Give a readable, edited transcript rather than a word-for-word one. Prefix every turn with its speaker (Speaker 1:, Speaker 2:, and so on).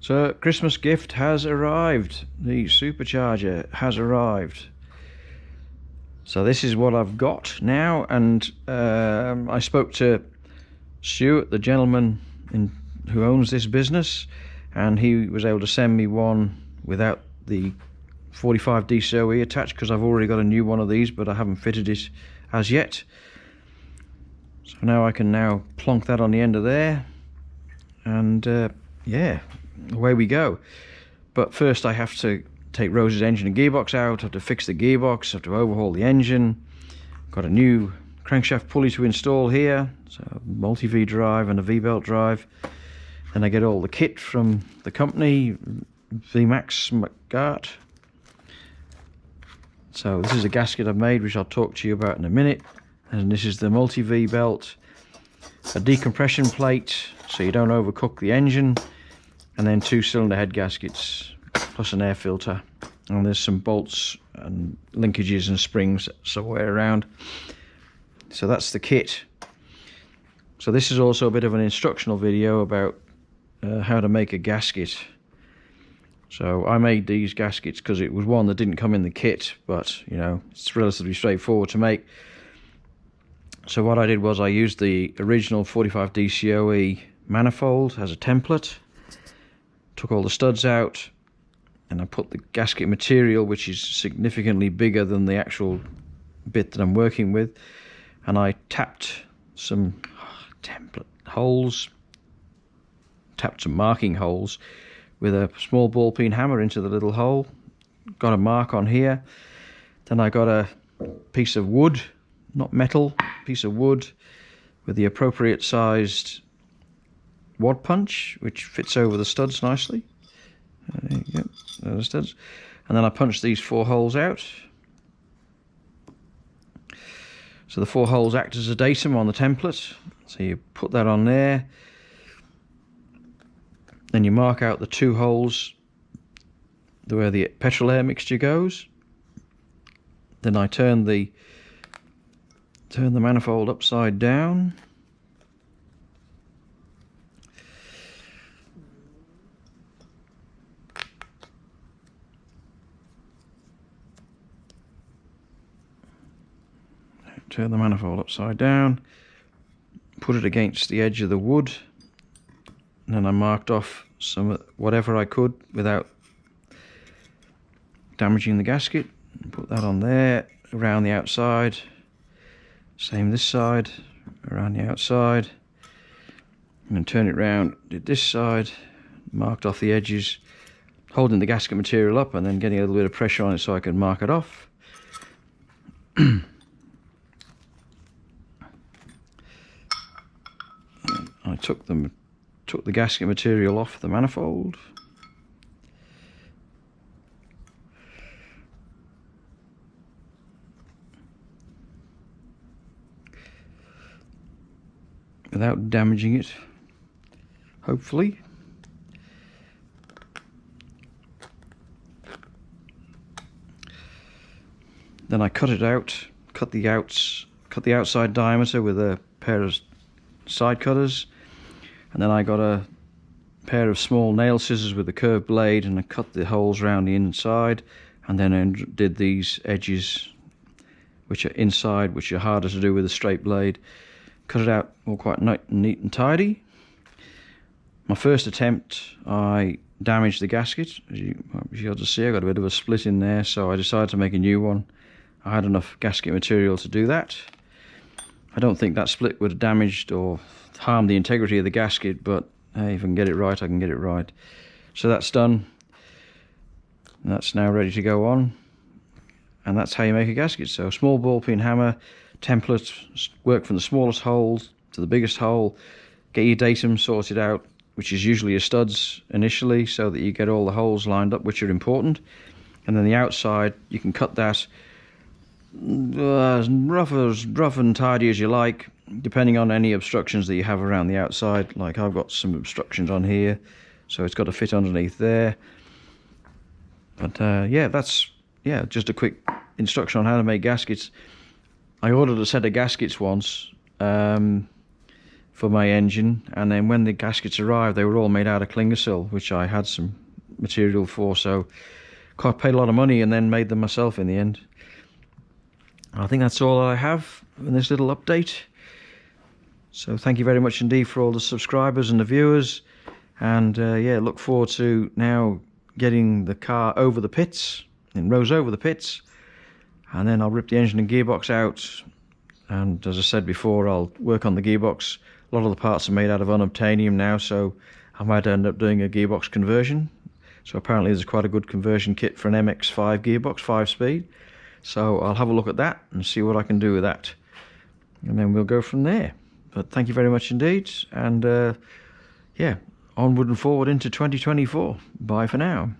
Speaker 1: So Christmas gift has arrived. The Supercharger has arrived. So this is what I've got now, and I spoke to Stuart, the gentleman who owns this business, and he was able to send me one without the 45 DCOE attached, because I've already got a new one of these, but I haven't fitted it as yet. So now I can now plonk that on the end of there, and yeah, away we go. But first I have to take Rose's engine and gearbox out, have to fix the gearbox, have to overhaul the engine. Got a new crankshaft pulley to install here, so multi-V drive and a V-belt drive. Then I get all the kit from the company, VMAX McGart. So this is a gasket I've made, which I'll talk to you about in a minute. And this is the multi-V belt, a decompression plate so you don't overcook the engine, and then 2 cylinder head gaskets plus an air filter. And there's some bolts and linkages and springs somewhere around. So that's the kit. So this is also a bit of an instructional video about how to make a gasket. So I made these gaskets because it was one that didn't come in the kit, but you know, it's relatively straightforward to make. So what I did was I used the original 45 DCOE manifold as a template, took all the studs out, and I put the gasket material, which is significantly bigger than the actual bit that I'm working with, and I tapped some template holes, tapped some marking holes with a small ball peen hammer into the little hole, got a mark on here. Then I got a piece of wood, not metal, piece of wood with the appropriate sized wad punch, which fits over the studs nicely. There you go, there are the studs. And then I punched these 4 holes out. So the 4 holes act as a datum on the template. So you put that on there. Then you mark out the 2 holes where the petrol air mixture goes. Then I turn the manifold upside down. Turn the manifold upside down, put it against the edge of the wood, and then I marked off whatever I could without damaging the gasket. Put that on there, around the outside. Same this side, around the outside. And then turn it round, did this side, marked off the edges, holding the gasket material up and then getting a little bit of pressure on it so I can mark it off. I took the gasket material off the manifold. Without damaging it, hopefully. Then I cut it out, cut the outside diameter with a pair of side cutters, and then I got a pair of small nail scissors with a curved blade, and I cut the holes around the inside, and then I did these edges which are inside, which are harder to do with a straight blade. Cut it out all quite neat and tidy. My first attempt I damaged the gasket. As you might be able to see, I got a bit of a split in there, so I decided to make a new one. I had enough gasket material to do that. I don't think that split would have damaged or harmed the integrity of the gasket, but hey, if I can get it right, I can get it right. So that's done. And that's now ready to go on. And that's how you make a gasket. So small ball peen hammer, template, work from the smallest hole to the biggest hole, get your datum sorted out, which is usually your studs initially, so that you get all the holes lined up, which are important. And then the outside, you can cut that as rough and tidy as you like, depending on any obstructions that you have around the outside. Like I've got some obstructions on here, so it's got to fit underneath there. But yeah, that's just a quick instruction on how to make gaskets. I ordered a set of gaskets once for for my engine, and then when the gaskets arrived they were all made out of Clingersill, which I had some material for, so I paid a lot of money and then made them myself in the end. I think that's all I have in this little update. So thank you very much indeed for all the subscribers and the viewers, and yeah, look forward to now getting the car over the pits, in Rose over the pits, and then I'll rip the engine and gearbox out, and as I said before, I'll work on the gearbox. A lot of the parts are made out of unobtainium now, so I might end up doing a gearbox conversion. So apparently there's quite a good conversion kit for an MX-5 gearbox, 5-speed. So I'll have a look at that and see what I can do with that. And then we'll go from there. But thank you very much indeed. And yeah, onward and forward into 2024. Bye for now.